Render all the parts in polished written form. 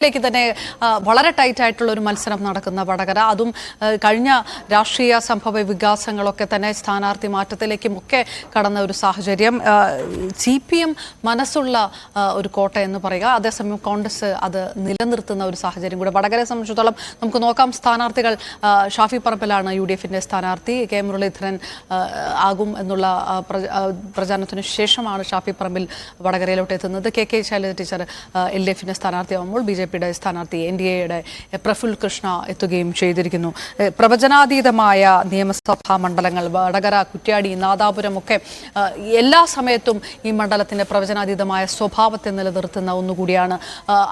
ലേക്ക് തന്നെ വളരെ ടൈറ്റ് ആയിട്ടുള്ള ഒരു മത്സരം നടക്കുന്ന വടകര, അതും കഴിഞ്ഞ രാഷ്ട്രീയ സംഭവ വികാസങ്ങളൊക്കെ തന്നെ സ്ഥാനാർത്ഥി മാറ്റത്തിലേക്കും ഒക്കെ കടന്ന ഒരു സാഹചര്യം. CPM മനസ്സുള്ള ഒരു കോട്ട എന്ന് പറയുക, അതേസമയം കോൺഗ്രസ് അത് നിലനിർത്തുന്ന ഒരു സാഹചര്യം കൂടെ വടകരയെ സംബന്ധിച്ചിടത്തോളം നമുക്ക് നോക്കാം. സ്ഥാനാർത്ഥികൾ ഷാഫി പറമ്പിലാണ് UDFന്റെ സ്ഥാനാർത്ഥി. K മുരളീധരൻ ആകും എന്നുള്ള പ്രചാരണത്തിന് ശേഷമാണ് ഷാഫി പറമ്പിൽ വടകരയിലോട്ട് എത്തുന്നത്. KK ശൈലജ ടീച്ചർ LDFന്റെ സ്ഥാനാർത്ഥിയാവുമ്പോൾ BJP സ്ഥാനാർത്ഥി NDAയുടെ പ്രഫുൽ കൃഷ്ണ എത്തുകയും ചെയ്തിരിക്കുന്നു. പ്രവചനാതീതമായ നിയമസഭാ മണ്ഡലങ്ങൾ വടകര, കുറ്റ്യാടി, നാദാപുരം ഒക്കെ എല്ലാ സമയത്തും ഈ മണ്ഡലത്തിന്റെ പ്രവചനാതീതമായ സ്വഭാവത്തെ നിലനിർത്തുന്ന ഒന്നുകൂടിയാണ്.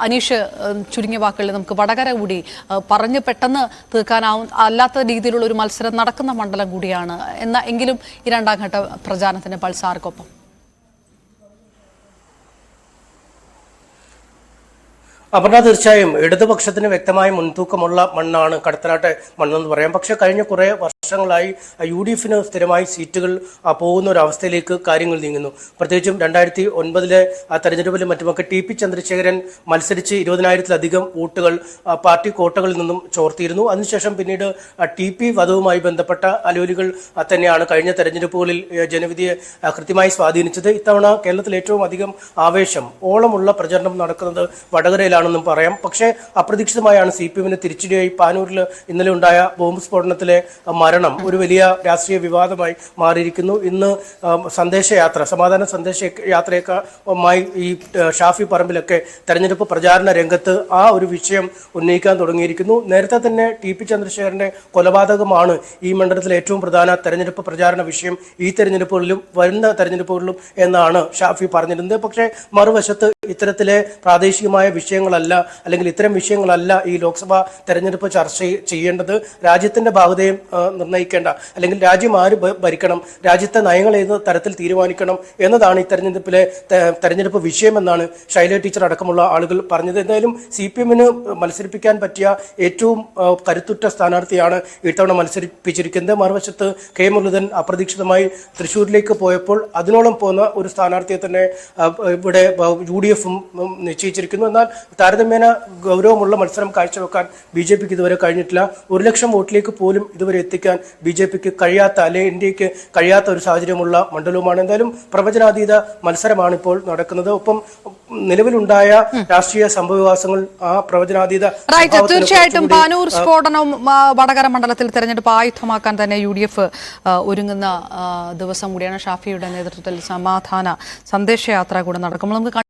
അനീഷ്, ചുരുങ്ങിയ വാക്കുകളിൽ നമുക്ക് വടകര കൂടി പറഞ്ഞ് പെട്ടെന്ന് അല്ലാത്ത രീതിയിലുള്ള ഒരു മത്സരം നടക്കുന്ന മണ്ഡലം കൂടിയാണ്. എങ്കിലും ഈ രണ്ടാം ഘട്ട പ്രചാരണത്തിന്റെ പൾസ് ആർക്കൊപ്പം? അപർണ, തീർച്ചയായും ഇടതുപക്ഷത്തിന് വ്യക്തമായ മുൻതൂക്കമുള്ള മണ്ണാണ് കടത്തനാട്ടെ മണ്ണെന്ന് പറയാം. പക്ഷെ കഴിഞ്ഞ കുറേ വർഷങ്ങളായി UDFന് സ്ഥിരമായി സീറ്റുകൾ പോകുന്ന ഒരു അവസ്ഥയിലേക്ക് കാര്യങ്ങൾ നീങ്ങുന്നു. പ്രത്യേകിച്ചും 2009 തെരഞ്ഞെടുപ്പിലും മറ്റുമൊക്കെ TP ചന്ദ്രശേഖരൻ മത്സരിച്ച് 20,000-ലധികം വോട്ടുകൾ പാർട്ടി കോട്ടകളിൽ നിന്നും ചോർത്തിയിരുന്നു. അതിനുശേഷം പിന്നീട് TP വധവുമായി ബന്ധപ്പെട്ട അലോലികൾ തന്നെയാണ് കഴിഞ്ഞ തെരഞ്ഞെടുപ്പുകളിൽ ജനവിധിയെ കൃത്യമായി സ്വാധീനിച്ചത്. ഇത്തവണ കേരളത്തിൽ ഏറ്റവും അധികം ആവേശം, ഓളമുള്ള പ്രചരണം നടക്കുന്നത് വടകരയിലാണ് ണെന്നും പറയാം. പക്ഷേ അപ്രതീക്ഷിതമായാണ് CPMന് തിരിച്ചടിയായി പാനൂരിൽ ഇന്നലെ ഉണ്ടായ ബോംബ് സ്ഫോടനത്തിലെ മരണം ഒരു വലിയ രാഷ്ട്രീയ വിവാദമായി മാറിയിരിക്കുന്നു. ഇന്ന് സന്ദേശയാത്ര, സമാധാന സന്ദേശയാത്രയുമായി ഈ ഷാഫി പറമ്പിലൊക്കെ തെരഞ്ഞെടുപ്പ് പ്രചാരണ രംഗത്ത് ആ ഒരു വിഷയം ഉന്നയിക്കാൻ തുടങ്ങിയിരിക്കുന്നു. നേരത്തെ തന്നെ TP ചന്ദ്രശേഖരന്റെ കൊലപാതകമാണ് ഈ മണ്ഡലത്തിലെ ഏറ്റവും പ്രധാന തെരഞ്ഞെടുപ്പ് പ്രചാരണ വിഷയം ഈ തെരഞ്ഞെടുപ്പുകളിലും വരുന്ന തെരഞ്ഞെടുപ്പുകളിലും എന്നാണ് ഷാഫി പറഞ്ഞിരുന്നത്. പക്ഷേ മറുവശത്ത് ഇത്തരത്തിലെ പ്രാദേശികമായ വിഷയങ്ങളല്ല, അല്ലെങ്കിൽ ഇത്തരം വിഷയങ്ങളല്ല ഈ ലോക്സഭാ തെരഞ്ഞെടുപ്പ് ചർച്ച ചെയ്യേണ്ടത്. രാജ്യത്തിന്റെ ഭാഗതയും നിർണ്ണയിക്കേണ്ട, അല്ലെങ്കിൽ രാജ്യം ആര് ഭരിക്കണം, രാജ്യത്തെ നയങ്ങൾ ഏത് തരത്തിൽ തീരുമാനിക്കണം എന്നതാണ് ഈ തെരഞ്ഞെടുപ്പ് വിഷയമെന്നാണ് ശൈലജ ടീച്ചർ അടക്കമുള്ള ആളുകൾ പറഞ്ഞത്. എന്തായാലും CPMന് മത്സരിപ്പിക്കാൻ പറ്റിയ ഏറ്റവും കരുത്തുറ്റ സ്ഥാനാർത്ഥിയാണ് ഇത്തവണ മത്സരിപ്പിച്ചിരിക്കുന്നത്. മറുവശത്ത് K മുരളീധരൻ അപ്രതീക്ഷിതമായി തൃശ്ശൂരിലേക്ക് പോയപ്പോൾ അതിനോളം പോകുന്ന ഒരു സ്ഥാനാർത്ഥിയെ തന്നെ ഇവിടെ UDFും നിശ്ചയിച്ചിരിക്കുന്നു. എന്നാൽ താരതമ്യേന ഗൗരവമുള്ള മത്സരം കാഴ്ചവെക്കാൻ BJPക്ക് ഇതുവരെ കഴിഞ്ഞിട്ടില്ല. 1 ലക്ഷം വോട്ടിലേക്ക് പോലും ഇതുവരെ എത്തിക്കാൻ BJPക്ക് കഴിയാത്ത, അല്ലെങ്കിൽ ഇന്ത്യക്ക് കഴിയാത്ത ഒരു സാഹചര്യമുള്ള മണ്ഡലവുമാണ്. എന്തായാലും പ്രവചനാതീത മത്സരമാണ് ഇപ്പോൾ നടക്കുന്നത്. ഒപ്പം നിലവിലുണ്ടായ രാഷ്ട്രീയ സംഭവവികാസങ്ങൾ ആ പ്രവചനാതീത. തീർച്ചയായിട്ടും പാനൂർ സ്ഫോടനം വടകര മണ്ഡലത്തിൽ തെരഞ്ഞെടുപ്പ് ആയുധമാക്കാൻ തന്നെ UDF ഒരുങ്ങുന്ന ദിവസം കൂടിയാണ്. ഷാഫിയുടെ നേതൃത്വത്തിൽ സമാധാന സന്ദേശയാത്ര കൂടെ നടക്കുമ്പോൾ നമുക്ക്